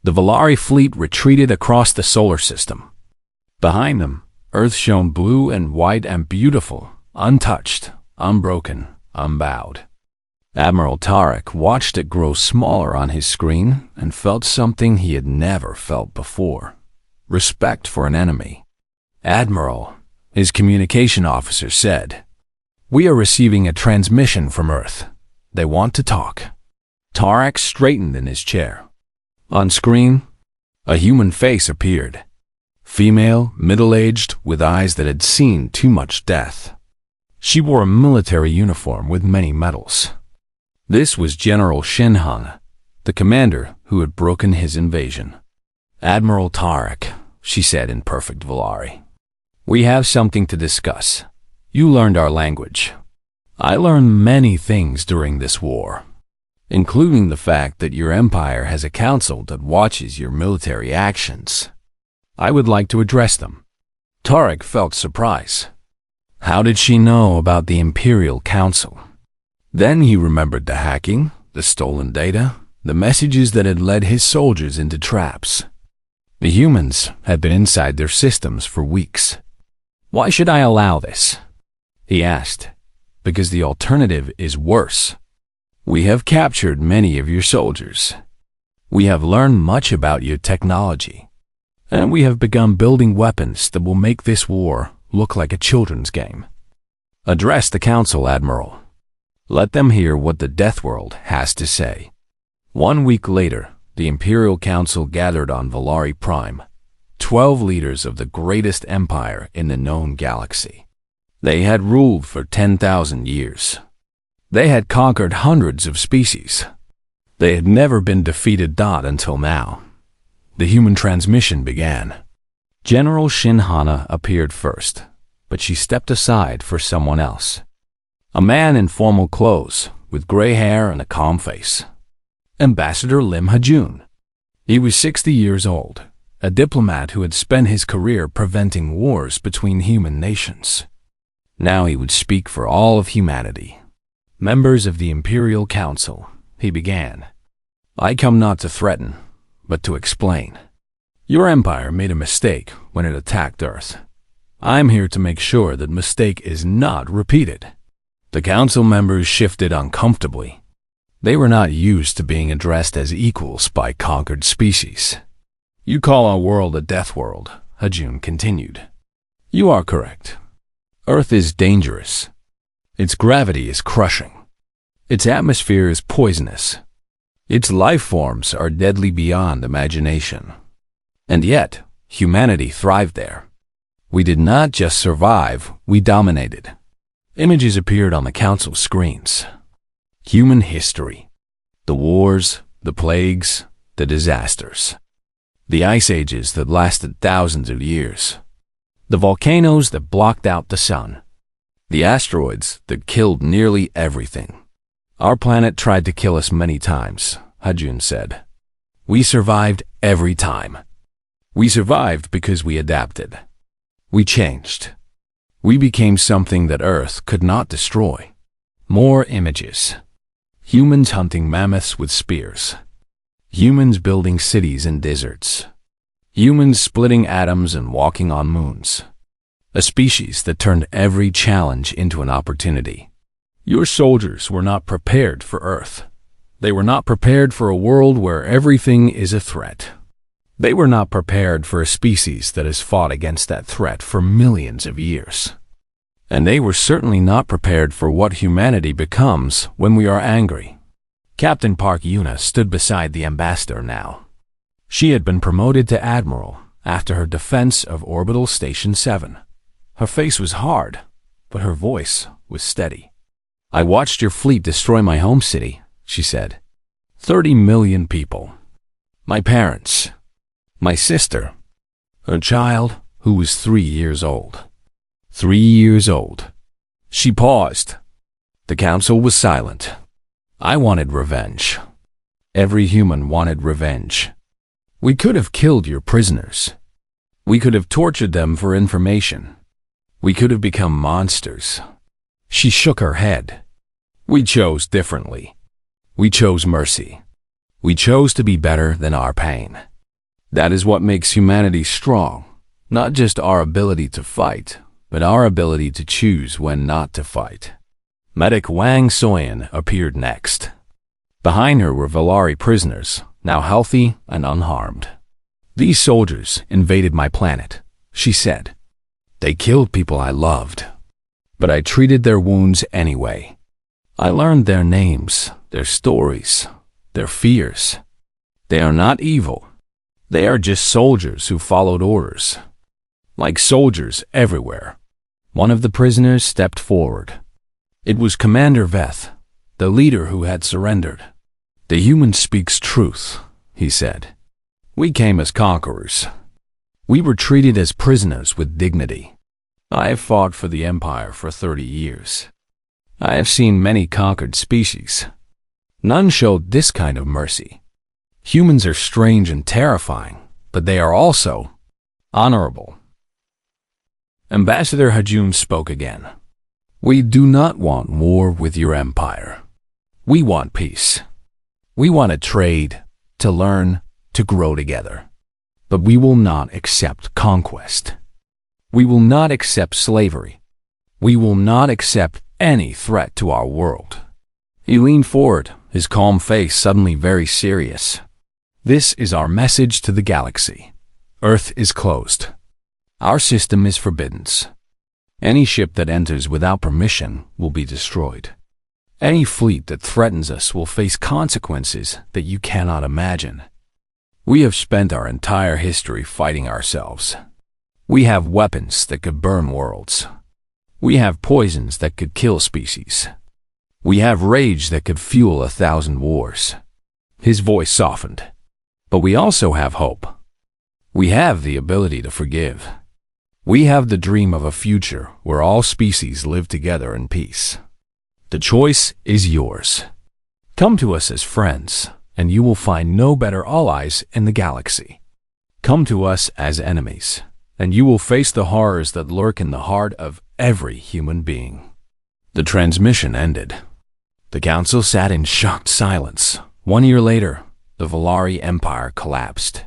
The Volari fleet retreated across the solar system. Behind them, Earth shone blue and white and beautiful, untouched, unbroken, unbowed. Admiral Tarek watched it grow smaller on his screen and felt something he had never felt before: respect for an enemy. "Admiral," his communication officer said, "we are receiving a transmission from Earth. They want to talk." Tarek straightened in his chair. On screen, a human face appeared. Female, middle-aged, with eyes that had seen too much death. She wore a military uniform with many medals. This was General Shinhan, the commander who had broken his invasion. "Admiral Tarek," she said in perfect Volari, "we have something to discuss. You learned our language. I learned many things during this war, including the fact that your empire has a council that watches your military actions. I would like to address them." Tarek felt surprise. How did she know about the Imperial Council? Then he remembered the hacking, the stolen data, the messages that had led his soldiers into traps. The humans had been inside their systems for weeks. "Why should I allow this?" he asked. "Because the alternative is worse. We have captured many of your soldiers. We have learned much about your technology. And we have begun building weapons that will make this war look like a children's game. Address the Council, Admiral. Let them hear what the Deathworld has to say." 1 week later, the Imperial Council gathered on Volari Prime, 12 leaders of the greatest empire in the known galaxy. They had ruled for 10,000 years. They had conquered hundreds of species. They had never been defeated until now. The human transmission began. General Shinhana appeared first, but she stepped aside for someone else. A man in formal clothes, with gray hair and a calm face. Ambassador Lim Hajun. He was 60 years old, a diplomat who had spent his career preventing wars between human nations. Now he would speak for all of humanity. "Members of the Imperial Council," he began. "I come not to threaten, but to explain. Your empire made a mistake when it attacked Earth. I'm here to make sure that mistake is not repeated." The council members shifted uncomfortably. They were not used to being addressed as equals by conquered species. "You call our world a death world," Hajun continued. "You are correct. Earth is dangerous. Its gravity is crushing. Its atmosphere is poisonous. Its life forms are deadly beyond imagination. And yet, humanity thrived there. We did not just survive, we dominated." Images appeared on the council screens. Human history. The wars, the plagues, the disasters. The ice ages that lasted thousands of years. The volcanoes that blocked out the sun. The asteroids that killed nearly everything. "Our planet tried to kill us many times," Hajun said. "We survived every time. We survived because we adapted. We changed. We became something that Earth could not destroy." More images. Humans hunting mammoths with spears. Humans building cities in deserts. Humans splitting atoms and walking on moons. A species that turned every challenge into an opportunity. Your soldiers were not prepared for Earth. They were not prepared for a world where everything is a threat. They were not prepared for a species that has fought against that threat for millions of years. And they were certainly not prepared for what humanity becomes when we are angry. Captain Park Yuna stood beside the ambassador now. She had been promoted to admiral after her defense of Orbital Station 7. Her face was hard, but her voice was steady. "I watched your fleet destroy my home city," she said. 30 million people. My parents. My sister. A child who was 3 years old. 3 years old. She paused. The council was silent. I wanted revenge. Every human wanted revenge. We could have killed your prisoners. We could have tortured them for information. We could have become monsters. She shook her head. We chose differently. We chose mercy. We chose to be better than our pain. That is what makes humanity strong. Not just our ability to fight, but our ability to choose when not to fight. Medic Wang Soyan appeared next. Behind her were Valari prisoners, now healthy and unharmed. These soldiers invaded my planet, she said. They killed people I loved, but I treated their wounds anyway. I learned their names, their stories, their fears. They are not evil. They are just soldiers who followed orders. Like soldiers everywhere. One of the prisoners stepped forward. It was Commander Veth, the leader who had surrendered. The human speaks truth, he said. We came as conquerors. We were treated as prisoners with dignity. I have fought for the Empire for 30 years. I have seen many conquered species. None showed this kind of mercy. Humans are strange and terrifying, but they are also honorable. Ambassador Hajun spoke again. We do not want war with your empire. We want peace. We want to trade, to learn, to grow together. But we will not accept conquest. We will not accept slavery. We will not accept any threat to our world. He leaned forward, his calm face suddenly very serious. This is our message to the galaxy. Earth is closed. Our system is forbidden. Any ship that enters without permission will be destroyed. Any fleet that threatens us will face consequences that you cannot imagine. We have spent our entire history fighting ourselves. We have weapons that could burn worlds. We have poisons that could kill species. We have rage that could fuel 1,000 wars. His voice softened. But we also have hope. We have the ability to forgive. We have the dream of a future where all species live together in peace. The choice is yours. Come to us as friends, and you will find no better allies in the galaxy. Come to us as enemies, and you will face the horrors that lurk in the heart of every human being. The transmission ended. The council sat in shocked silence. 1 year later, the Valari Empire collapsed.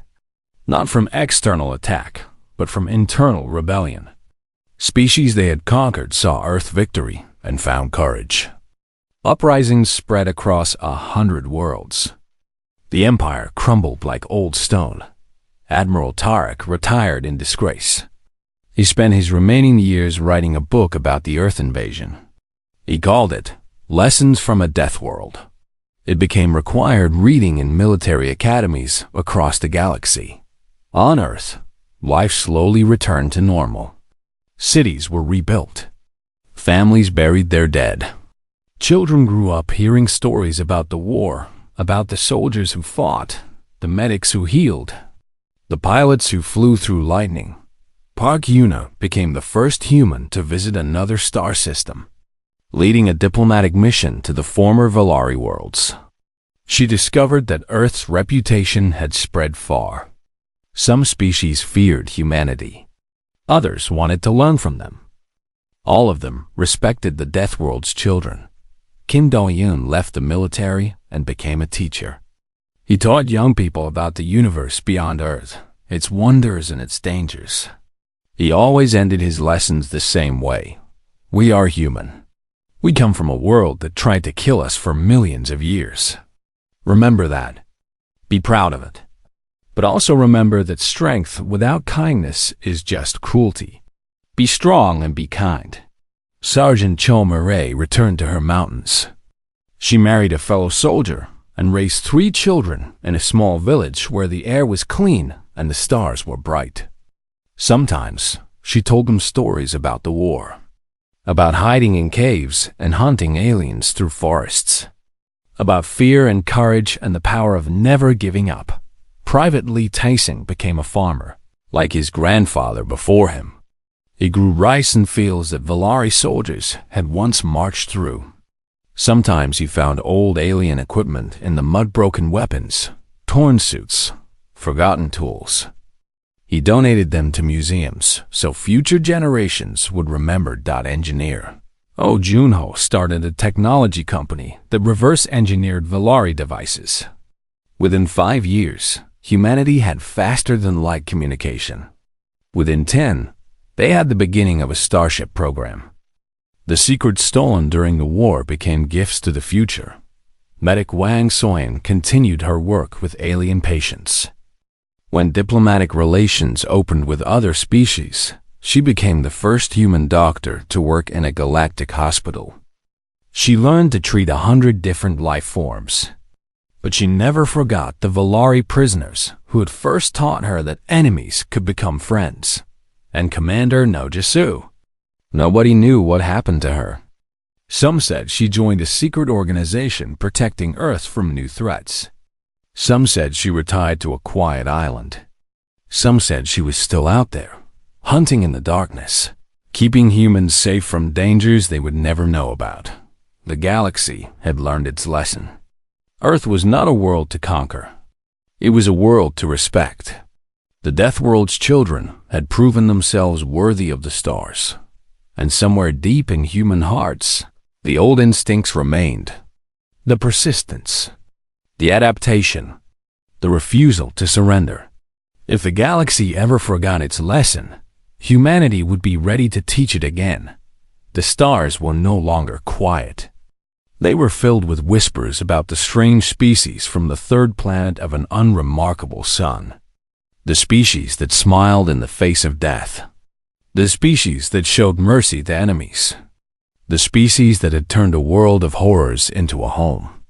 Not from external attack, but from internal rebellion. Species they had conquered saw Earth victory and found courage. Uprisings spread across 100 worlds. The empire crumbled like old stone. Admiral Tarek retired in disgrace. He spent his remaining years writing a book about the Earth invasion. He called it Lessons from a Death World. It became required reading in military academies across the galaxy. On Earth, life slowly returned to normal. Cities were rebuilt. Families buried their dead. Children grew up hearing stories about the war, about the soldiers who fought, the medics who healed, the pilots who flew through lightning. Park Yuna became the first human to visit another star system, leading a diplomatic mission to the former Valari worlds. She discovered that Earth's reputation had spread far. Some species feared humanity. Others wanted to learn from them. All of them respected the Death World's children. Kim Do-yoon left the military and became a teacher. He taught young people about the universe beyond Earth, its wonders and its dangers. He always ended his lessons the same way. We are human. We come from a world that tried to kill us for millions of years. Remember that. Be proud of it. But also remember that strength without kindness is just cruelty. Be strong and be kind. Sergeant Cho Murray returned to her mountains. She married a fellow soldier and raised 3 children in a small village where the air was clean and the stars were bright. Sometimes she told them stories about the war, about hiding in caves and hunting aliens through forests, about fear and courage and the power of never giving up. Private Lee Taising became a farmer, like his grandfather before him. He grew rice in fields that Valari soldiers had once marched through. Sometimes he found old alien equipment in the mud-broken weapons, torn suits, forgotten tools. He donated them to museums so future generations would remember .engineer. Oh Junho started a technology company that reverse-engineered Valari devices. Within 5 years, humanity had faster-than-light communication. Within 10, they had the beginning of a starship program. The secrets stolen during the war became gifts to the future. Medic Wang Soyan continued her work with alien patients. When diplomatic relations opened with other species, she became the first human doctor to work in a galactic hospital. She learned to treat 100 different life forms. But she never forgot the Valari prisoners who had first taught her that enemies could become friends. And Commander Nojisu. Nobody knew what happened to her. Some said she joined a secret organization protecting Earth from new threats. Some said she retired to a quiet island. Some said she was still out there, hunting in the darkness, keeping humans safe from dangers they would never know about. The galaxy had learned its lesson. Earth was not a world to conquer. It was a world to respect. The Deathworld's children had proven themselves worthy of the stars. And somewhere deep in human hearts, the old instincts remained. The persistence, the adaptation, the refusal to surrender. If the galaxy ever forgot its lesson, humanity would be ready to teach it again. The stars were no longer quiet. They were filled with whispers about the strange species from the third planet of an unremarkable sun. The species that smiled in the face of death. The species that showed mercy to enemies. The species that had turned a world of horrors into a home.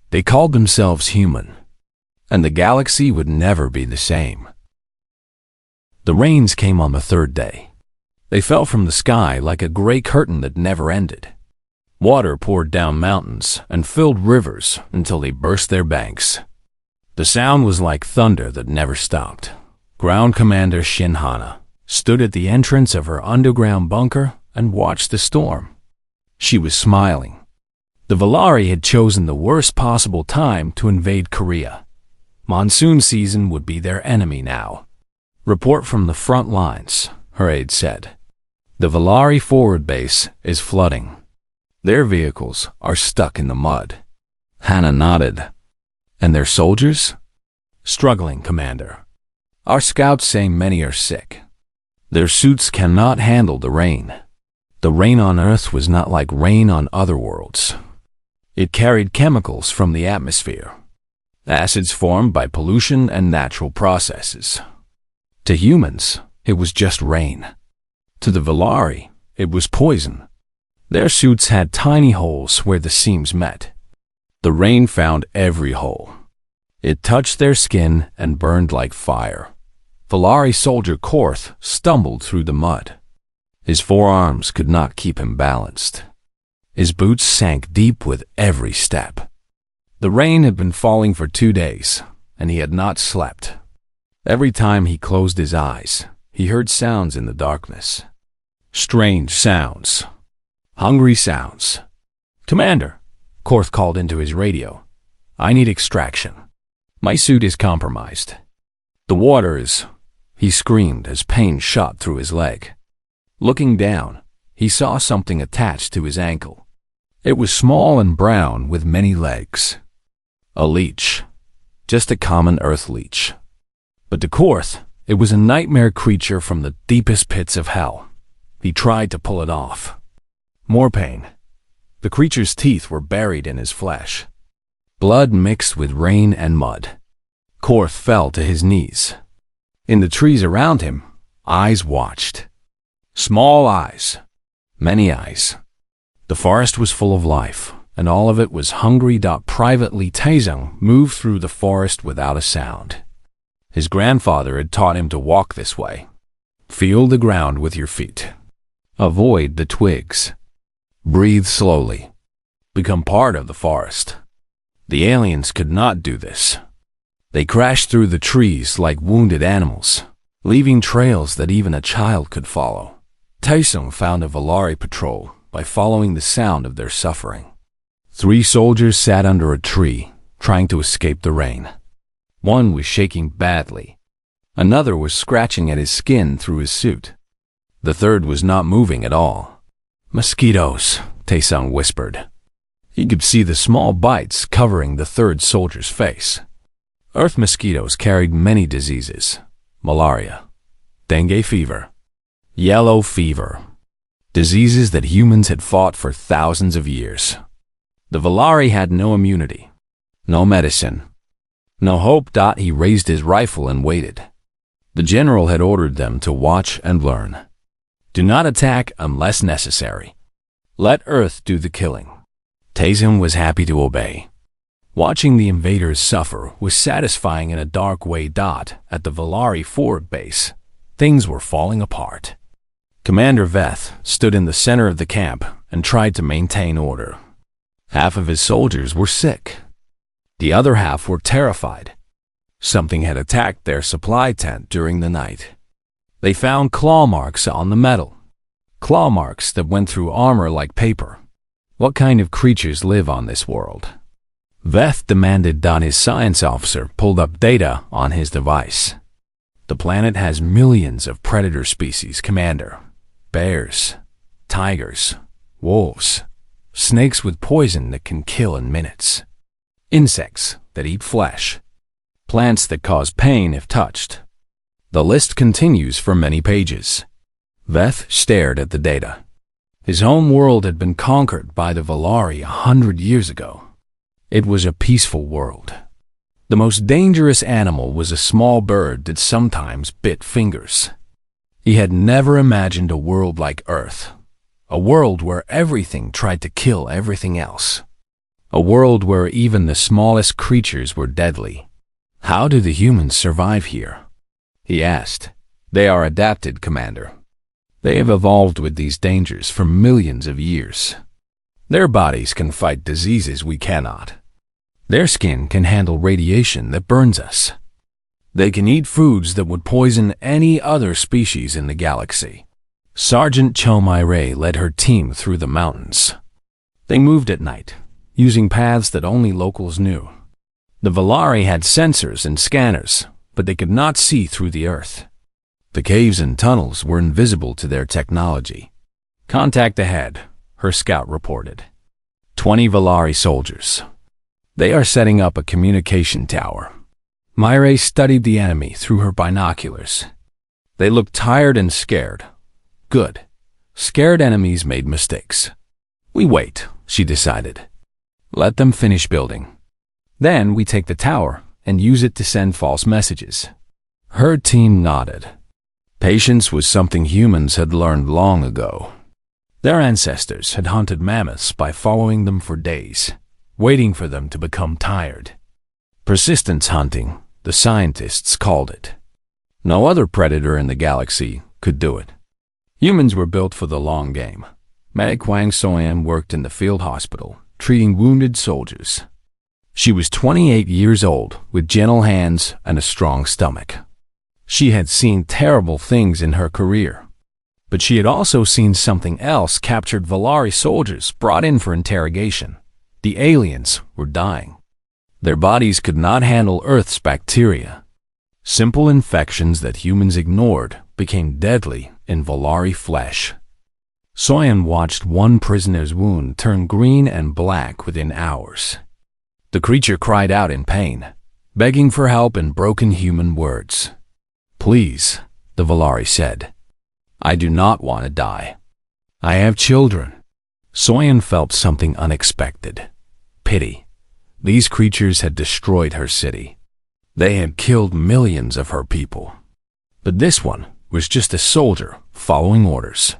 They called themselves human. And the galaxy would never be the same. The rains came on the third day. They fell from the sky like a gray curtain that never ended. Water poured down mountains and filled rivers until they burst their banks. The sound was like thunder that never stopped. Ground Commander Shinhana stood at the entrance of her underground bunker and watched the storm. She was smiling. The Valari had chosen the worst possible time to invade Korea. Monsoon season would be their enemy now. Report from the front lines, her aide said. The Valari forward base is flooding. Their vehicles are stuck in the mud. Hannah nodded. And their soldiers? Struggling, Commander. Our scouts say many are sick. Their suits cannot handle the rain. The rain on Earth was not like rain on other worlds. It carried chemicals from the atmosphere, acids formed by pollution and natural processes. To humans, it was just rain. To the Valari, it was poison. Their suits had tiny holes where the seams met. The rain found every hole. It touched their skin and burned like fire. Valari soldier Korth stumbled through the mud. His forearms could not keep him balanced. His boots sank deep with every step. The rain had been falling for 2 days, and he had not slept. Every time he closed his eyes, he heard sounds in the darkness. Strange sounds. Hungry sounds. Commander, Korth called into his radio. I need extraction. My suit is compromised. The water is... He screamed as pain shot through his leg. Looking down, he saw something attached to his ankle. It was small and brown with many legs. A leech. Just a common earth leech. But to Korth, it was a nightmare creature from the deepest pits of hell. He tried to pull it off. More pain. The creature's teeth were buried in his flesh. Blood mixed with rain and mud. Korth fell to his knees. In the trees around him, eyes watched. Small eyes. Many eyes. The forest was full of life, and all of it was hungry. Privately, Taezong moved through the forest without a sound. His grandfather had taught him to walk this way. Feel the ground with your feet. Avoid the twigs. Breathe slowly. Become part of the forest. The aliens could not do this. They crashed through the trees like wounded animals, leaving trails that even a child could follow. Taesung found a Valari patrol by following the sound of their suffering. 3 soldiers sat under a tree, trying to escape the rain. One was shaking badly. Another was scratching at his skin through his suit. The third was not moving at all. Mosquitoes, Taesung whispered. He could see the small bites covering the third soldier's face. Earth mosquitoes carried many diseases: malaria, dengue fever, yellow fever, diseases that humans had fought for thousands of years. The Valari had no immunity, no medicine, no hope. He raised his rifle and waited. The general had ordered them to watch and learn. Do not attack unless necessary. Let Earth do the killing. Tazim was happy to obey. Watching the invaders suffer was satisfying in a dark way. At the Valari forward base, things were falling apart. Commander Veth stood in the center of the camp and tried to maintain order. Half of his soldiers were sick. The other half were terrified. Something had attacked their supply tent during the night. They found claw marks on the metal. Claw marks that went through armor like paper. What kind of creatures live on this world? Veth demanded. His science officer pulled up data on his device. The planet has millions of predator species, Commander. Bears, tigers, wolves, snakes with poison that can kill in minutes, insects that eat flesh, plants that cause pain if touched. The list continues for many pages. Veth stared at the data. His home world had been conquered by the Valari 100 years ago. It was a peaceful world. The most dangerous animal was a small bird that sometimes bit fingers. He had never imagined a world like Earth, a world where everything tried to kill everything else, a world where even the smallest creatures were deadly. How do the humans survive here? He asked. They are adapted, Commander. They have evolved with these dangers for millions of years. Their bodies can fight diseases we cannot. Their skin can handle radiation that burns us. They can eat foods that would poison any other species in the galaxy. Sergeant Chomai led her team through the mountains. They moved at night, using paths that only locals knew. The Valari had sensors and scanners, but they could not see through the Earth. The caves and tunnels were invisible to their technology. Contact ahead, her scout reported. 20 Valari soldiers. They are setting up a communication tower. Myre studied the enemy through her binoculars. They looked tired and scared. Good. Scared enemies made mistakes. We wait, she decided. Let them finish building. Then we take the tower and use it to send false messages. Her team nodded. Patience was something humans had learned long ago. Their ancestors had hunted mammoths by following them for days, waiting for them to become tired. Persistence hunting, the scientists called it. No other predator in the galaxy could do it. Humans were built for the long game. Medic Wang Soyan worked in the field hospital, treating wounded soldiers. She was 28 years old, with gentle hands and a strong stomach. She had seen terrible things in her career. But she had also seen something else: captured Valari soldiers brought in for interrogation. The aliens were dying. Their bodies could not handle Earth's bacteria. Simple infections that humans ignored became deadly in Valari flesh. Soyan watched one prisoner's wound turn green and black within hours. The creature cried out in pain, begging for help in broken human words. Please, the Valari said. I do not want to die. I have children. Soyan felt something unexpected. Pity. These creatures had destroyed her city. They had killed millions of her people. But this one was just a soldier following orders.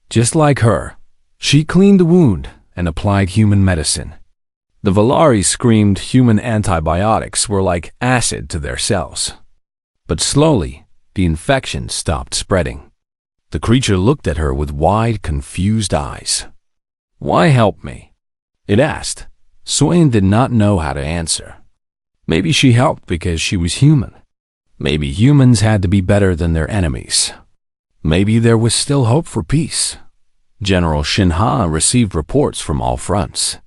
Just like her, she cleaned the wound and applied human medicine. The Valari screamed human antibiotics were like acid to their cells. But slowly, the infection stopped spreading. The creature looked at her with wide, confused eyes. Why help me? It asked. Soyan did not know how to answer. Maybe she helped because she was human. Maybe humans had to be better than their enemies. Maybe there was still hope for peace. General Shinha received reports from all fronts.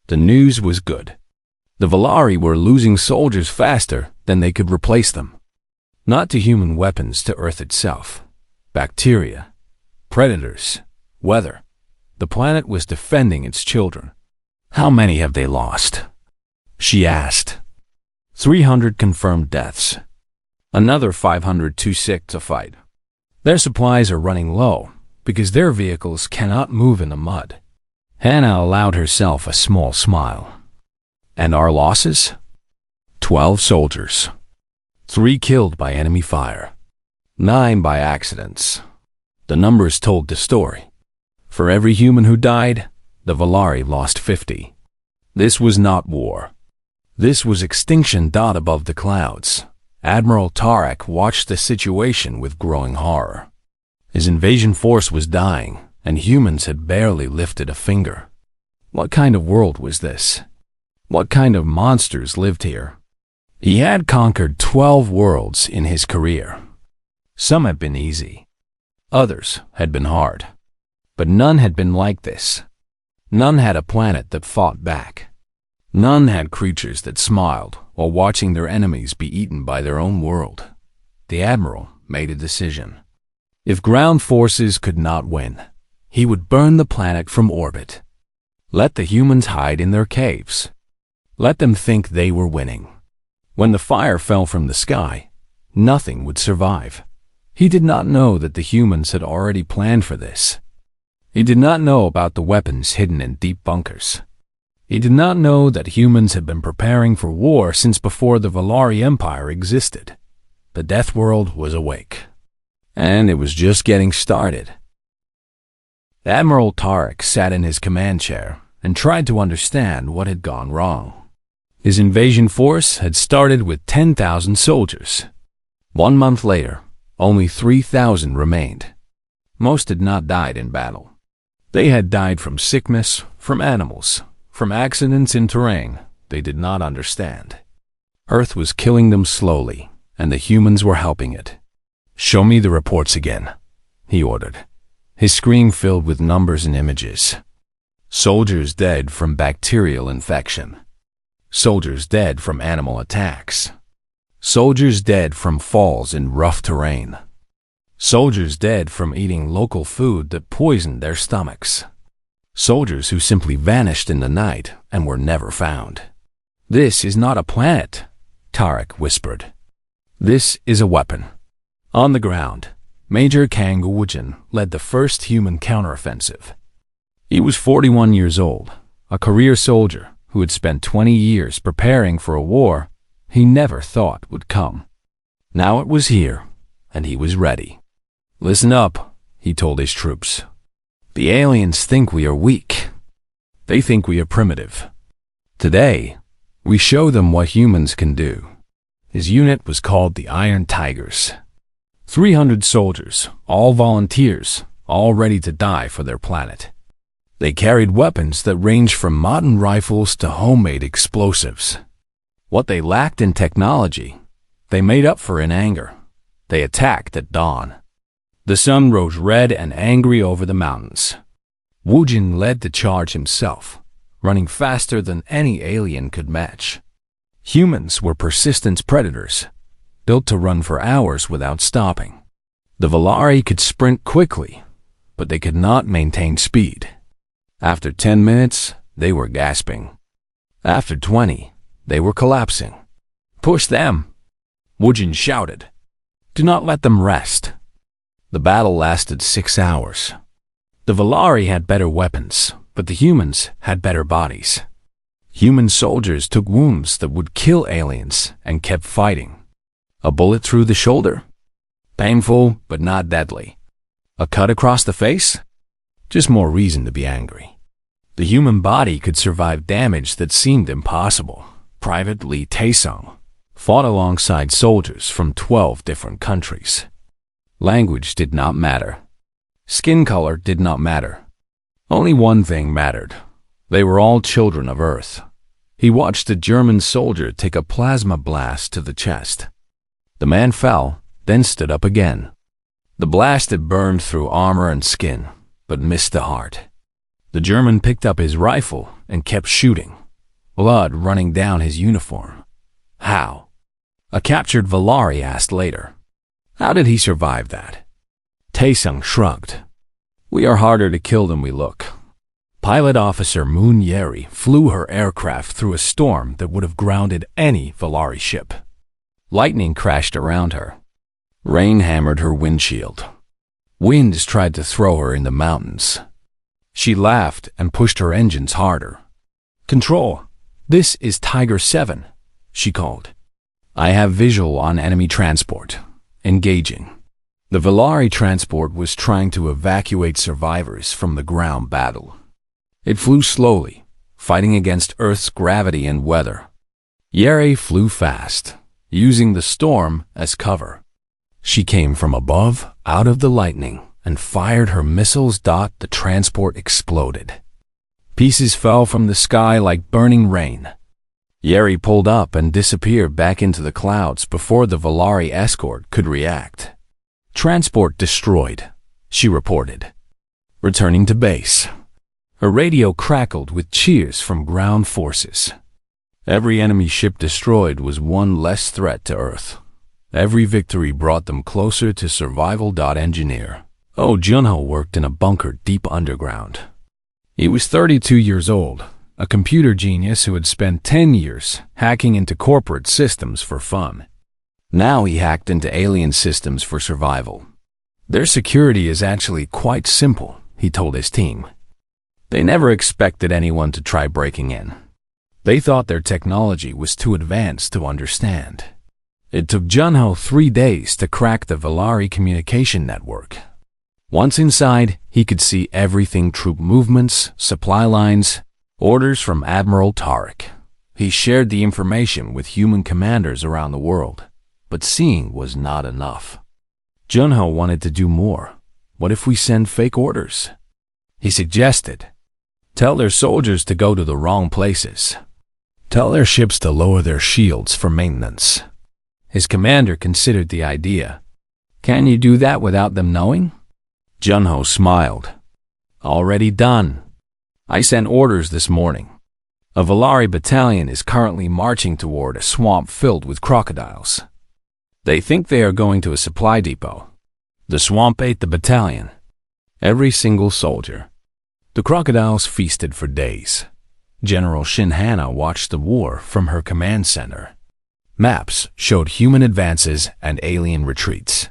The news was good. The Valari were losing soldiers faster than they could replace them. Not to human weapons, to Earth itself. Bacteria, predators, weather. The planet was defending its children. How many have they lost? She asked. 300 confirmed deaths. Another 500 too sick to fight. Their supplies are running low because their vehicles cannot move in the mud. Hannah allowed herself a small smile. And our losses? 12 soldiers. 3 killed by enemy fire. 9 by accidents. The numbers told the story. For every human who died, the Valari lost 50. This was not war. This was extinction. Above the clouds, Admiral Tarek watched the situation with growing horror. His invasion force was dying, and humans had barely lifted a finger. What kind of world was this? What kind of monsters lived here? He had conquered 12 worlds in his career. Some had been easy. Others had been hard. But none had been like this. None had a planet that fought back. None had creatures that smiled while watching their enemies be eaten by their own world. The Admiral made a decision. If ground forces could not win, he would burn the planet from orbit. Let the humans hide in their caves. Let them think they were winning. When the fire fell from the sky, nothing would survive. He did not know that the humans had already planned for this. He did not know about the weapons hidden in deep bunkers. He did not know that humans had been preparing for war since before the Valari Empire existed. The Deathworld was awake. And it was just getting started. Admiral Tarek sat in his command chair and tried to understand what had gone wrong. His invasion force had started with 10,000 soldiers. 1 month later, only 3,000 remained. Most had not died in battle. They had died from sickness, from animals, from accidents in terrain they did not understand. Earth was killing them slowly, and the humans were helping it. "Show me the reports again," he ordered. His screen filled with numbers and images. Soldiers dead from bacterial infection. Soldiers dead from animal attacks. Soldiers dead from falls in rough terrain. Soldiers dead from eating local food that poisoned their stomachs. Soldiers who simply vanished in the night and were never found. "This is not a planet," Tarek whispered. "This is a weapon." On the ground, Major Kang Wujin led the first human counteroffensive. He was 41 years old, a career soldier who had spent 20 years preparing for a war he never thought would come. Now it was here, and he was ready. "Listen up," he told his troops. "The aliens think we are weak. They think we are primitive. Today, we show them what humans can do." His unit was called the Iron Tigers. 300 soldiers, all volunteers, all ready to die for their planet. They carried weapons that ranged from modern rifles to homemade explosives. What they lacked in technology, they made up for in anger. They attacked at dawn. The sun rose red and angry over the mountains. Wujin led the charge himself, running faster than any alien could match. Humans were persistent predators, built to run for hours without stopping. The Valari could sprint quickly, but they could not maintain speed. After 10 minutes, they were gasping. After 20, they were collapsing. "Push them!" Wujin shouted. "Do not let them rest." The battle lasted 6 hours. The Valari had better weapons, but the humans had better bodies. Human soldiers took wounds that would kill aliens and kept fighting. A bullet through the shoulder? Painful, but not deadly. A cut across the face? Just more reason to be angry. The human body could survive damage that seemed impossible. Private Lee Taesung fought alongside soldiers from 12 different countries. Language did not matter. Skin color did not matter. Only one thing mattered. They were all children of Earth. He watched a German soldier take a plasma blast to the chest. The man fell, then stood up again. The blast had burned through armor and skin, but missed the heart. The German picked up his rifle and kept shooting, blood running down his uniform. How? A captured Valari asked later. How did he survive that? Taesung shrugged. We are harder to kill than we look. Pilot Officer Moon Yeri flew her aircraft through a storm that would have grounded any Valari ship. Lightning crashed around her. Rain hammered her windshield. Winds tried to throw her in the mountains. She laughed and pushed her engines harder. "Control, this is Tiger 7, she called. "I have visual on enemy transport. Engaging." The Valari transport was trying to evacuate survivors from the ground battle. It flew slowly, fighting against Earth's gravity and weather. Yeri flew fast, using the storm as cover. She came from above, out of the lightning, and fired her missiles. The transport exploded. Pieces fell from the sky like burning rain. Yeri pulled up and disappeared back into the clouds before the Valari escort could react. "Transport destroyed," she reported. Returning to base, her radio crackled with cheers from ground forces. Every enemy ship destroyed was one less threat to Earth. Every victory brought them closer to survival. Engineer Oh Junho worked in a bunker deep underground. He was 32 years old, a computer genius who had spent 10 years hacking into corporate systems for fun. Now he hacked into alien systems for survival. "Their security is actually quite simple," he told his team. They never expected anyone to try breaking in. They thought their technology was too advanced to understand. It took Junho 3 days to crack the Valari communication network. Once inside, he could see everything: troop movements, supply lines, orders from Admiral Tarek. He shared the information with human commanders around the world, but seeing was not enough. Junho wanted to do more. "What if we send fake orders?" he suggested. "Tell their soldiers to go to the wrong places. Tell their ships to lower their shields for maintenance." His commander considered the idea. "Can you do that without them knowing?" Junho smiled. "Already done. I sent orders this morning. A Valari battalion is currently marching toward a swamp filled with crocodiles. They think they are going to a supply depot. The swamp ate the battalion. Every single soldier. The crocodiles feasted for days." General Shinhana watched the war from her command center. Maps showed human advances and alien retreats.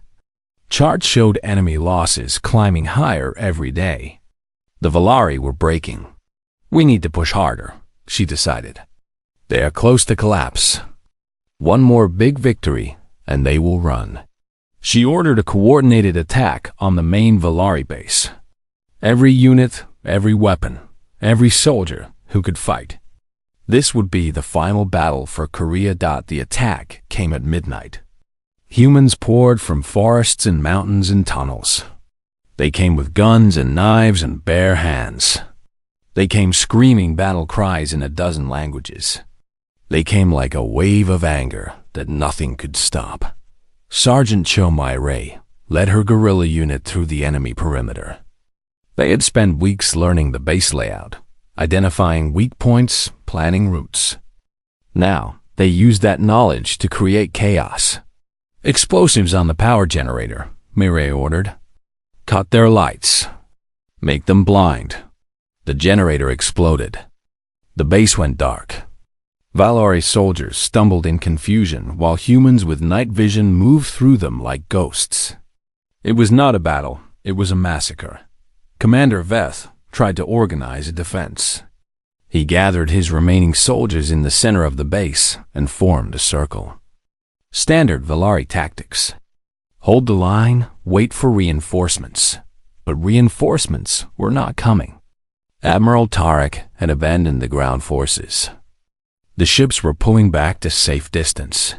Charts showed enemy losses climbing higher every day. The Valari were breaking. "We need to push harder," she decided. "They are close to collapse. One more big victory, and they will run." She ordered a coordinated attack on the main Valari base. Every unit, every weapon, every soldier who could fight. This would be the final battle for Korea. The attack came at midnight. Humans poured from forests and mountains and tunnels. They came with guns and knives and bare hands. They came screaming battle cries in a dozen languages. They came like a wave of anger that nothing could stop. Sergeant Cho Mai-rei led her guerrilla unit through the enemy perimeter. They had spent weeks learning the base layout, identifying weak points, planning routes. Now, they used that knowledge to create chaos. "Explosives on the power generator," Mai-rei ordered. "Cut their lights. Make them blind." The generator exploded. The base went dark. Valari soldiers stumbled in confusion while humans with night vision moved through them like ghosts. It was not a battle, it was a massacre. Commander Veth tried to organize a defense. He gathered his remaining soldiers in the center of the base and formed a circle. Standard Valari tactics. Hold the line, wait for reinforcements. But reinforcements were not coming. Admiral Tarek had abandoned the ground forces. The ships were pulling back to safe distance.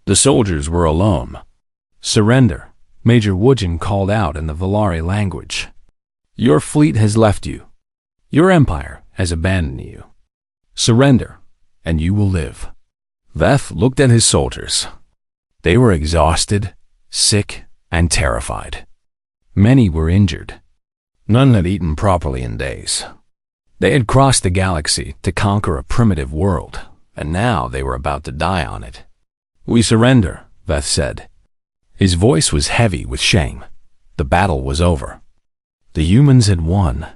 The soldiers were alone. "Surrender," Major Woojin called out in the Valari language. "Your fleet has left you. Your empire has abandoned you. Surrender, and you will live." Veth looked at his soldiers. They were exhausted, sick, and terrified. Many were injured. None had eaten properly in days. They had crossed the galaxy to conquer a primitive world, and now they were about to die on it. "We surrender," Veth said. His voice was heavy with shame. The battle was over. The humans had won.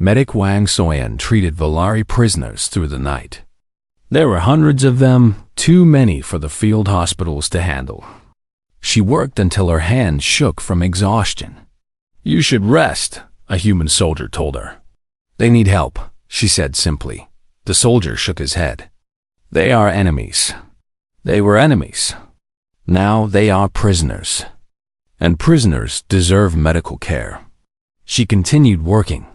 Medic Wang Soyan treated Valari prisoners through the night. There were hundreds of them, too many for the field hospitals to handle. She worked until her hands shook from exhaustion. "You should rest," a human soldier told her. "They need help," she said simply. The soldier shook his head. "They are enemies. They were enemies. Now they are prisoners. And prisoners deserve medical care." She continued working.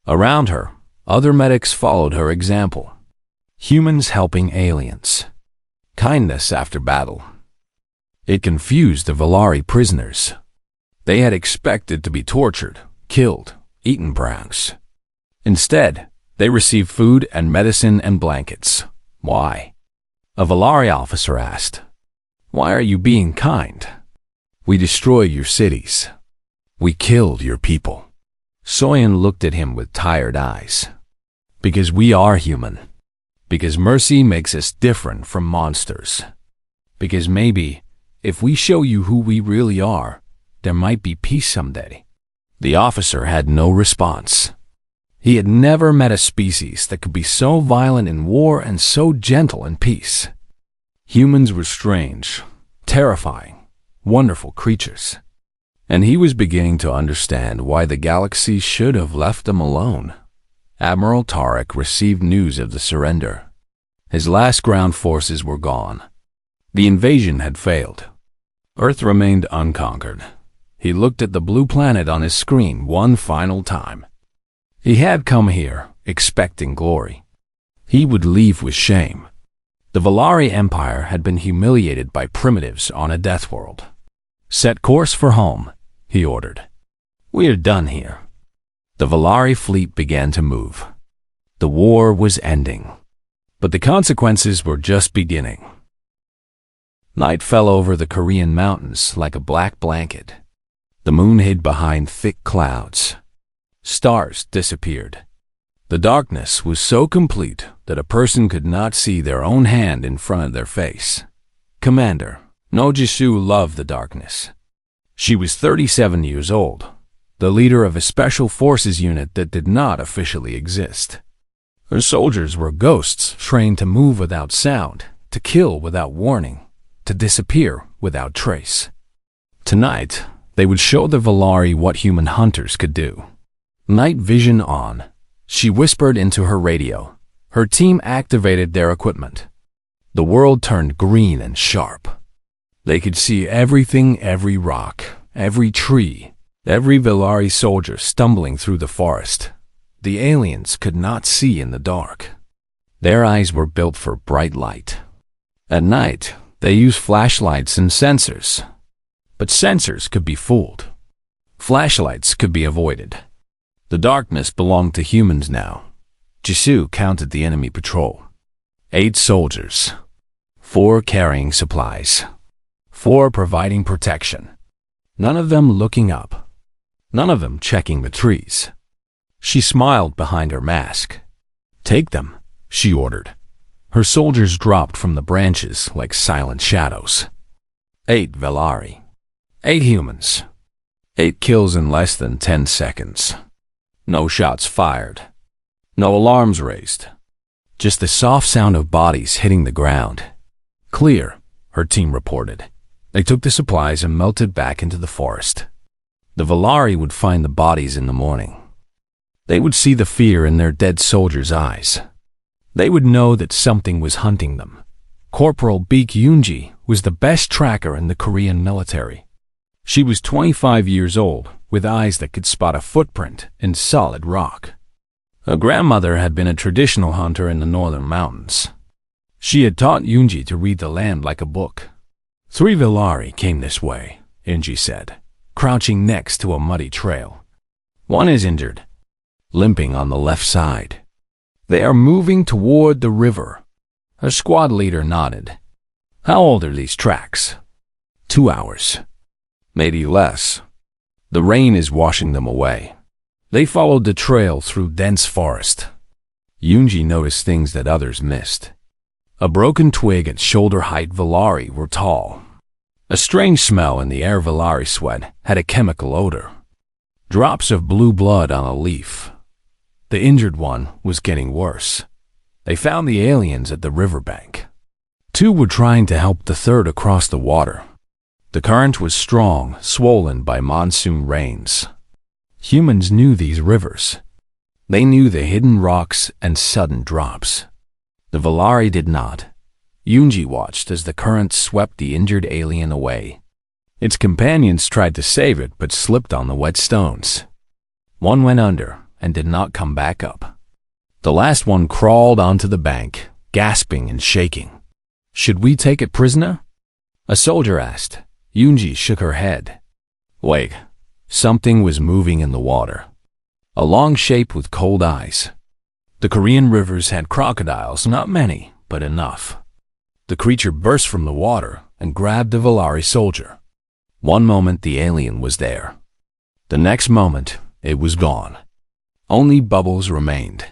Around her, other medics followed her example. Humans helping aliens. Kindness after battle. It confused the Valari prisoners. They had expected to be tortured, killed, eaten perhaps. Instead, they received food and medicine and blankets. Why? A Valari officer asked. "Why are you being kind? We destroyed your cities. We killed your people." Soyan looked at him with tired eyes. "Because we are human. Because mercy makes us different from monsters. Because maybe, if we show you who we really are, there might be peace someday." The officer had no response. He had never met a species that could be so violent in war and so gentle in peace. Humans were strange, terrifying, wonderful creatures. And he was beginning to understand why the galaxy should have left them alone. Admiral Tarek received news of the surrender. His last ground forces were gone. The invasion had failed. Earth remained unconquered. He looked at the blue planet on his screen one final time. He had come here, expecting glory. He would leave with shame. The Valari Empire had been humiliated by primitives on a death world. "Set course for home," he ordered. "We are done here." The Valari fleet began to move. The war was ending. But the consequences were just beginning. Night fell over the Korean mountains like a black blanket. The moon hid behind thick clouds. Stars disappeared. The darkness was so complete that a person could not see their own hand in front of their face. Commander No Jisoo loved the darkness. She was 37 years old, the leader of a special forces unit that did not officially exist. Her soldiers were ghosts trained to move without sound, to kill without warning, to disappear without trace. Tonight, they would show the Valari what human hunters could do. Night vision on. She whispered into her radio. Her team activated their equipment. The world turned green and sharp. They could see everything, every rock, every tree, every Valari soldier stumbling through the forest. The aliens could not see in the dark. Their eyes were built for bright light. At night, they used flashlights and sensors. But sensors could be fooled. Flashlights could be avoided. The darkness belonged to humans now. Jisoo counted the enemy patrol. 8 soldiers. 4 carrying supplies. 4 providing protection. None of them looking up. None of them checking the trees. She smiled behind her mask. "Take them," she ordered. Her soldiers dropped from the branches like silent shadows. 8 Valari. 8 humans. 8 kills in less than 10 seconds. No shots fired. No alarms raised. Just the soft sound of bodies hitting the ground. "Clear," her team reported. They took the supplies and melted back into the forest. The Valari would find the bodies in the morning. They would see the fear in their dead soldiers' eyes. They would know that something was hunting them. Corporal Baek Yoonji was the best tracker in the Korean military. She was 25 years old, with eyes that could spot a footprint in solid rock. Her grandmother had been a traditional hunter in the northern mountains. She had taught Yoonji to read the land like a book. 3 Valari came this way, Yoonji said, crouching next to a muddy trail. "One is injured, limping on the left side. They are moving toward the river." Her squad leader nodded. "How old are these tracks?" 2 hours. Maybe less. The rain is washing them away. They followed the trail through dense forest. Yoonji noticed things that others missed. A broken twig at shoulder-height Valari were tall. A strange smell in the air. Valari sweat had a chemical odor. Drops of blue blood on a leaf. The injured one was getting worse. They found the aliens at the riverbank. Two were trying to help the third across the water. The current was strong, swollen by monsoon rains. Humans knew these rivers. They knew the hidden rocks and sudden drops. The Valari did not. Yunji watched as the current swept the injured alien away. Its companions tried to save it but slipped on the wet stones. One went under and did not come back up. The last one crawled onto the bank, gasping and shaking. "Should we take it prisoner?" a soldier asked. Yunji shook her head. Wait, something was moving in the water. A long shape with cold eyes. The Korean rivers had crocodiles, not many, but enough. The creature burst from the water and grabbed the Valari soldier. One moment the alien was there. The next moment it was gone. Only bubbles remained.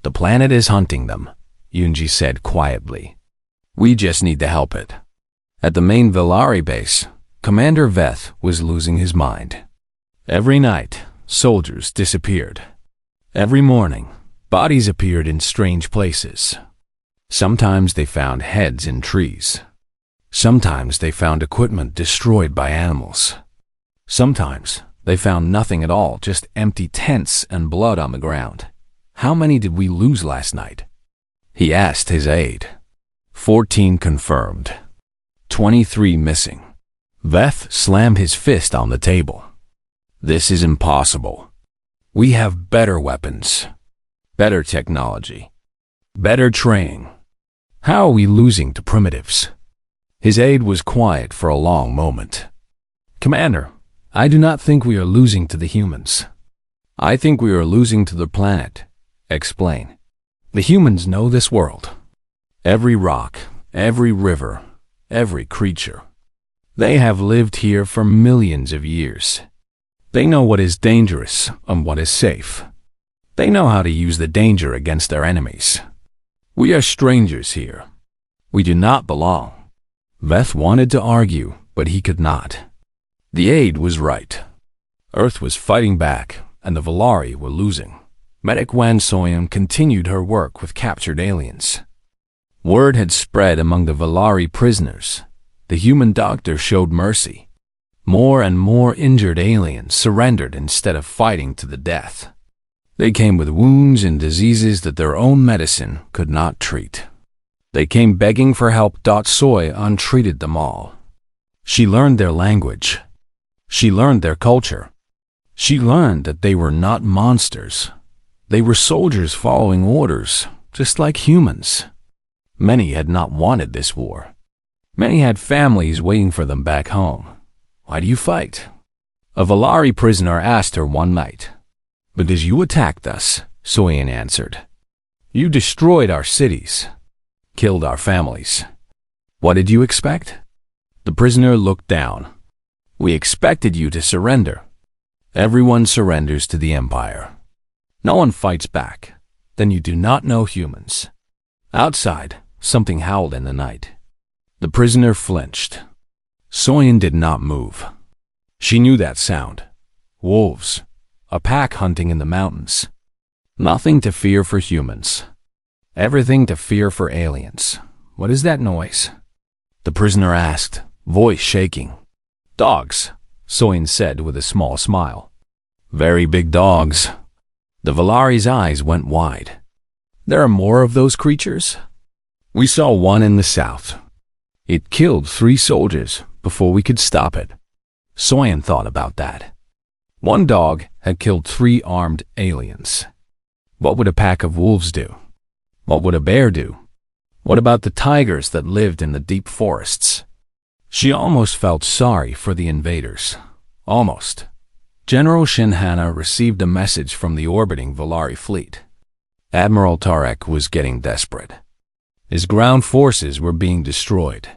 "The planet is hunting them," Yunji said quietly. "We just need to help it." At the main Valari base, Commander Veth was losing his mind. Every night, soldiers disappeared. Every morning, bodies appeared in strange places. Sometimes they found heads in trees. Sometimes they found equipment destroyed by animals. Sometimes they found nothing at all, just empty tents and blood on the ground. "How many did we lose last night?" he asked his aide. 14 confirmed. 23 missing. Veth slammed his fist on the table. "This is impossible. We have better weapons, better technology, better training. How are we losing to primitives?" His aide was quiet for a long moment. "Commander, I do not think we are losing to the humans. I think we are losing to the planet." Explain. "The humans know this world. Every rock, every river, every creature. They have lived here for millions of years. They know what is dangerous and what is safe. They know how to use the danger against their enemies. We are strangers here. We do not belong." Veth wanted to argue, but he could not. The aide was right. Earth was fighting back, and the Valari were losing. Medic Wan Soyun continued her work with captured aliens. Word had spread among the Valari prisoners. The human doctor showed mercy. More and more injured aliens surrendered instead of fighting to the death. They came with wounds and diseases that their own medicine could not treat. They came begging for help. Soyun treated them all. She learned their language. She learned their culture. She learned that they were not monsters. They were soldiers following orders, just like humans. Many had not wanted this war. Many had families waiting for them back home. "Why do you fight?" a Valari prisoner asked her one night. "Because you attacked us," Soyun answered. "You destroyed our cities, killed our families. What did you expect?" The prisoner looked down. "We expected you to surrender. Everyone surrenders to the Empire. No one fights back. Then you do not know humans." Outside, something howled in the night. The prisoner flinched. Soyun did not move. She knew that sound. Wolves. A pack hunting in the mountains. Nothing to fear for humans. Everything to fear for aliens. "What is that noise?" the prisoner asked, voice shaking. "Dogs," Soyun said with a small smile. "Very big dogs." The Valari's eyes went wide. "There are more of those creatures?" "We saw one in the south. It killed 3 soldiers before we could stop it." Soyun thought about that. One dog had killed 3 armed aliens. What would a pack of wolves do? What would a bear do? What about the tigers that lived in the deep forests? She almost felt sorry for the invaders. Almost. General Shinhana received a message from the orbiting Valari fleet. Admiral Tarek was getting desperate. His ground forces were being destroyed.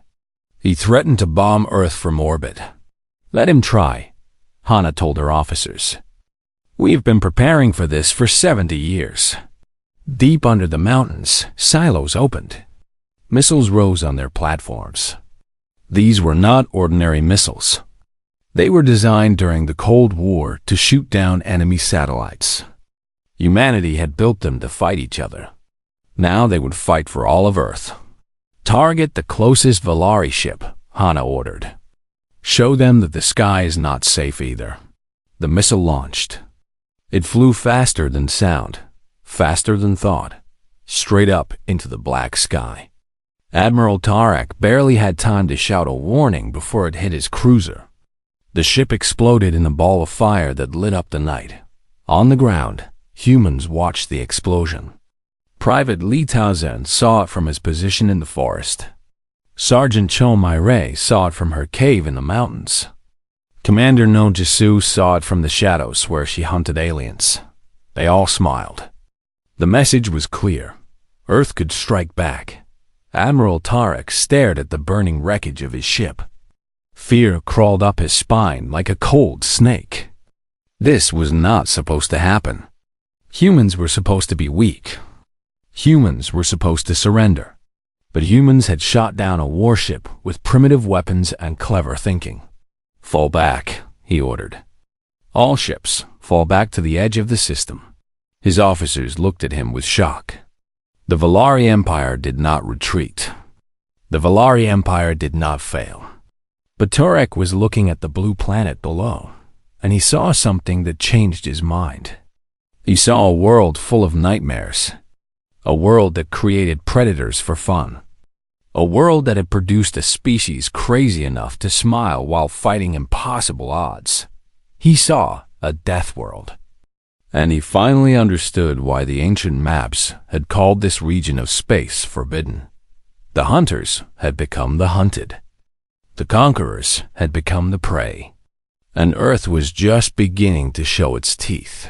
He threatened to bomb Earth from orbit. "Let him try," Hana told her officers. "We've been preparing for this for 70 years. Deep under the mountains, silos opened. Missiles rose on their platforms. These were not ordinary missiles. They were designed during the Cold War to shoot down enemy satellites. Humanity had built them to fight each other. Now they would fight for all of Earth. Target the closest Valari ship, Hana ordered. Show them that the sky is not safe either. The missile launched. It flew faster than sound, faster than thought, straight up into the black sky. Admiral Tarek barely had time to shout a warning before it hit his cruiser. The ship exploded in a ball of fire that lit up the night. On the ground, humans watched the explosion. Private Li Taozhen saw it from his position in the forest. Sergeant Cho Mai saw it from her cave in the mountains. Commander No Jisu saw it from the shadows where she hunted aliens. They all smiled. The message was clear. Earth could strike back. Admiral Tarek stared at the burning wreckage of his ship. Fear crawled up his spine like a cold snake. This was not supposed to happen. Humans were supposed to be weak. Humans were supposed to surrender. But humans had shot down a warship with primitive weapons and clever thinking. Fall back, he ordered. All ships, fall back to the edge of the system. His officers looked at him with shock. The Valari Empire did not retreat. The Valari Empire did not fail. But Tarek was looking at the blue planet below, and he saw something that changed his mind. He saw a world full of nightmares. A world that created predators for fun. A world that had produced a species crazy enough to smile while fighting impossible odds. He saw a death world. And he finally understood why the ancient maps had called this region of space forbidden. The hunters had become the hunted. The conquerors had become the prey. And Earth was just beginning to show its teeth.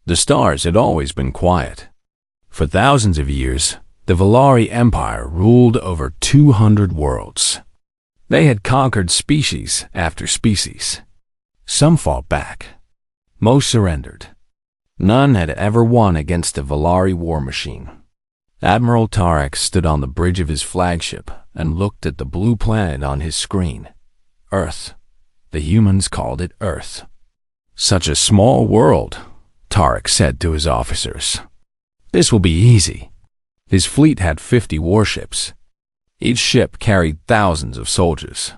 The stars had always been quiet. For thousands of years, the Valari Empire ruled over 200 worlds. They had conquered species after species. Some fought back. Most surrendered. None had ever won against the Valari war machine. Admiral Tarek stood on the bridge of his flagship and looked at the blue planet on his screen. Earth. The humans called it Earth. Such a small world, Tarek said to his officers. This will be easy. His fleet had 50 warships. Each ship carried thousands of soldiers.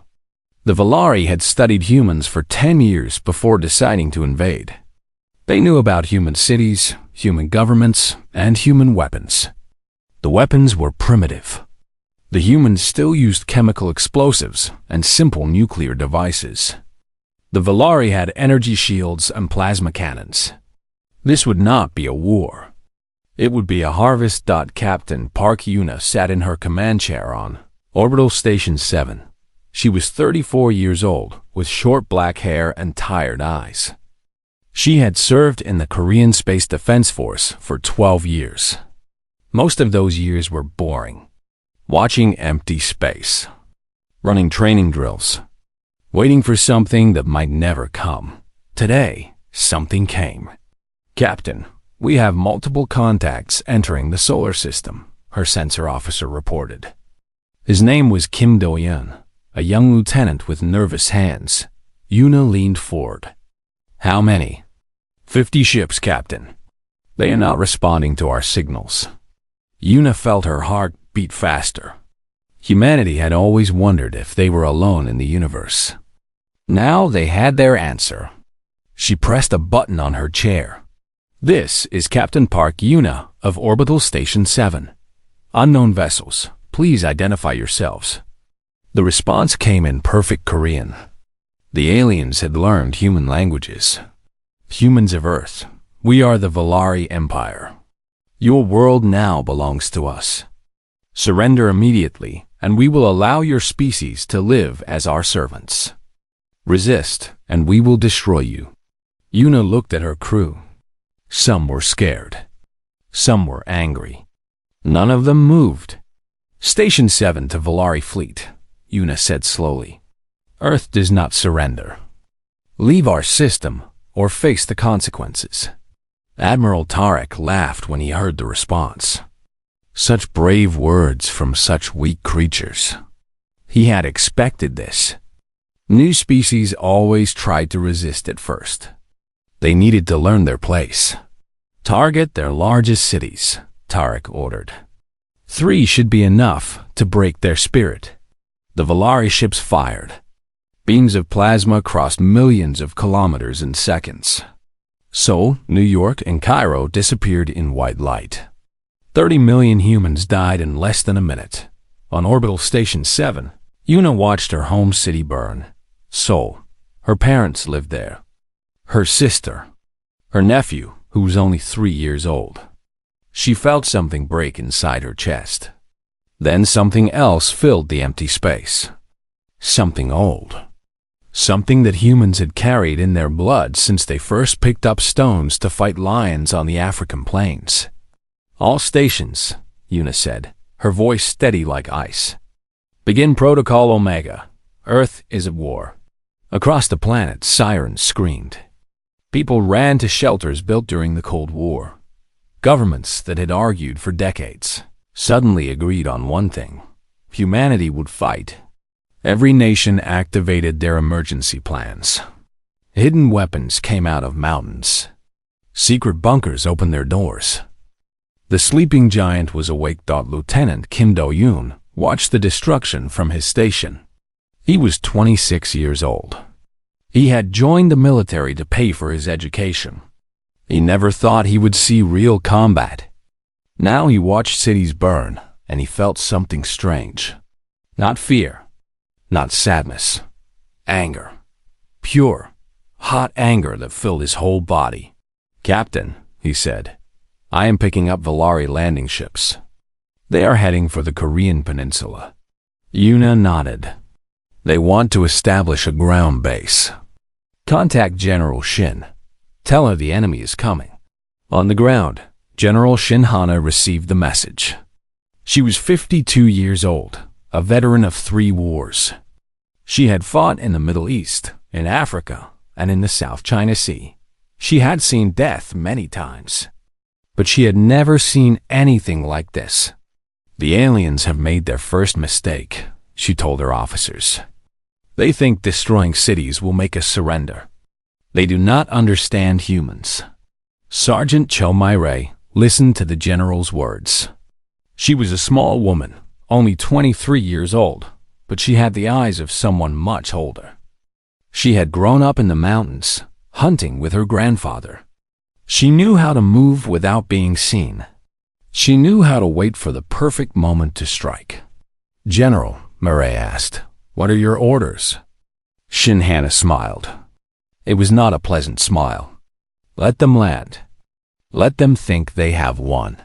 The Valari had studied humans for 10 years before deciding to invade. They knew about human cities, human governments, and human weapons. The weapons were primitive. The humans still used chemical explosives and simple nuclear devices. The Valari had energy shields and plasma cannons. This would not be a war. It would be a harvest. Captain Park Yuna sat in her command chair on Orbital Station 7. She was 34 years old, with short black hair and tired eyes. She had served in the Korean Space Defense Force for 12 years. Most of those years were boring. Watching empty space. Running training drills. Waiting for something that might never come. Today, something came. Captain, we have multiple contacts entering the solar system, her sensor officer reported. His name was Kim Do-yeon, a young lieutenant with nervous hands. Yuna leaned forward. How many? 50 ships, Captain. They are not responding to our signals. Yuna felt her heart beat faster. Humanity had always wondered if they were alone in the universe. Now they had their answer. She pressed a button on her chair. This is Captain Park Yuna of Orbital Station 7. Unknown vessels, please identify yourselves. The response came in perfect Korean. The aliens had learned human languages. Humans of Earth, we are the Valari Empire. Your world now belongs to us. Surrender immediately, and we will allow your species to live as our servants. Resist, and we will destroy you. Yuna looked at her crew. Some were scared. Some were angry. None of them moved. Station 7 to Valari Fleet, Yuna said slowly. Earth does not surrender. Leave our system or face the consequences. Admiral Tarek laughed when he heard the response. Such brave words from such weak creatures. He had expected this. New species always tried to resist at first. They needed to learn their place. Target their largest cities, Tarek ordered. 3 should be enough to break their spirit. The Volari ships fired. Beams of plasma crossed millions of kilometers in seconds. Seoul, New York, and Cairo disappeared in white light. 30 million humans died in less than a minute. On Orbital Station 7, Yuna watched her home city burn. Seoul. Her parents lived there. Her sister. Her nephew, who was only 3 years old. She felt something break inside her chest. Then something else filled the empty space. Something old. Something that humans had carried in their blood since they first picked up stones to fight lions on the African plains. All stations, Yuna said, her voice steady like ice. Begin Protocol Omega. Earth is at war. Across the planet, sirens screamed. People ran to shelters built during the Cold War. Governments that had argued for decades suddenly agreed on one thing. Humanity would fight. Every nation activated their emergency plans. Hidden weapons came out of mountains. Secret bunkers opened their doors. The sleeping giant was awake. Lieutenant Kim Do-yoon watched the destruction from his station. He was 26 years old. He had joined the military to pay for his education. He never thought he would see real combat. Now he watched cities burn, and he felt something strange. Not fear. Not sadness. Anger. Pure, hot anger that filled his whole body. Captain, he said, I am picking up Volari landing ships. They are heading for the Korean peninsula. Yuna nodded. They want to establish a ground base. Contact General Shin. Tell her the enemy is coming. On the ground, General Shin Hana received the message. She was 52 years old, a veteran of 3 wars. She had fought in the Middle East, in Africa, and in the South China Sea. She had seen death many times, but she had never seen anything like this. The aliens have made their first mistake, she told her officers. They think destroying cities will make us surrender. They do not understand humans. Sergeant Cho Mai-rei listened to the general's words. She was a small woman, only 23 years old, but she had the eyes of someone much older. She had grown up in the mountains, hunting with her grandfather. She knew how to move without being seen. She knew how to wait for the perfect moment to strike. General, Murray asked, what are your orders? Shin Hana smiled. It was not a pleasant smile. Let them land. Let them think they have won.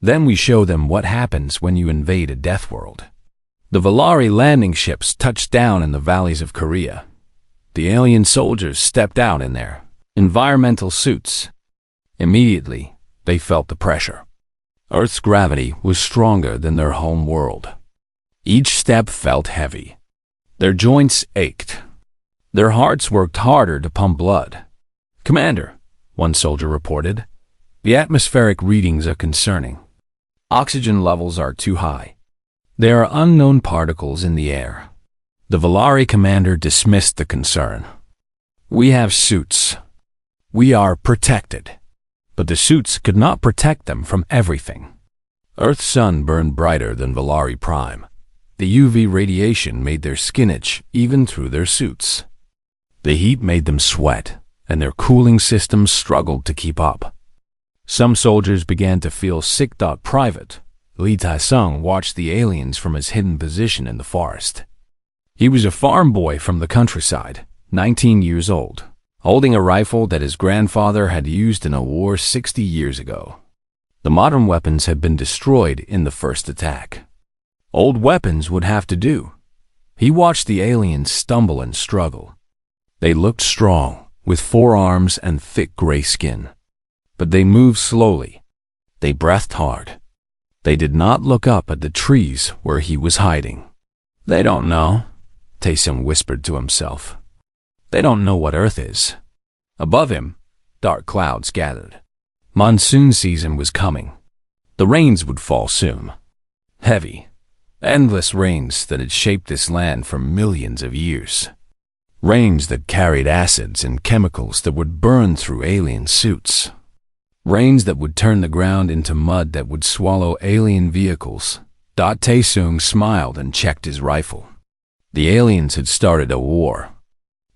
Then we show them what happens when you invade a death world. The Volari landing ships touched down in the valleys of Korea. The alien soldiers stepped out in their environmental suits. Immediately, they felt the pressure. Earth's gravity was stronger than their home world. Each step felt heavy. Their joints ached. Their hearts worked harder to pump blood. Commander, one soldier reported, the atmospheric readings are concerning. Oxygen levels are too high. There are unknown particles in the air. The Volari commander dismissed the concern. We have suits. We are protected. But the suits could not protect them from everything. Earth's sun burned brighter than Volari Prime. The UV radiation made their skin itch even through their suits. The heat made them sweat, and their cooling systems struggled to keep up. Some soldiers began to feel sick. Private Lee Tai-sung watched the aliens from his hidden position in the forest. He was a farm boy from the countryside, 19 years old, holding a rifle that his grandfather had used in a war 60 years ago. The modern weapons had been destroyed in the first attack. Old weapons would have to do. He watched the aliens stumble and struggle. They looked strong, with 4 arms and thick gray skin. But they moved slowly. They breathed hard. They did not look up at the trees where he was hiding. They don't know, Tae-sung whispered to himself. They don't know what Earth is. Above him, dark clouds gathered. Monsoon season was coming. The rains would fall soon. Heavy, endless rains that had shaped this land for millions of years. Rains that carried acids and chemicals that would burn through alien suits. Rains that would turn the ground into mud that would swallow alien vehicles. Taesung smiled and checked his rifle. The aliens had started a war.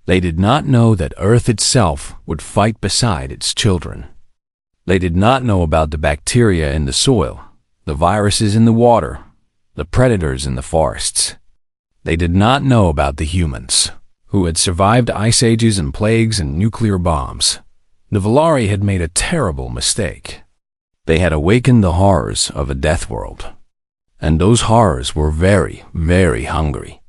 They did not know that Earth itself would fight beside its children. They did not know about the bacteria in the soil, the viruses in the water, the predators in the forests. They did not know about the humans, who had survived ice ages and plagues and nuclear bombs. The Valari had made a terrible mistake. They had awakened the horrors of a death world. And those horrors were very, very hungry.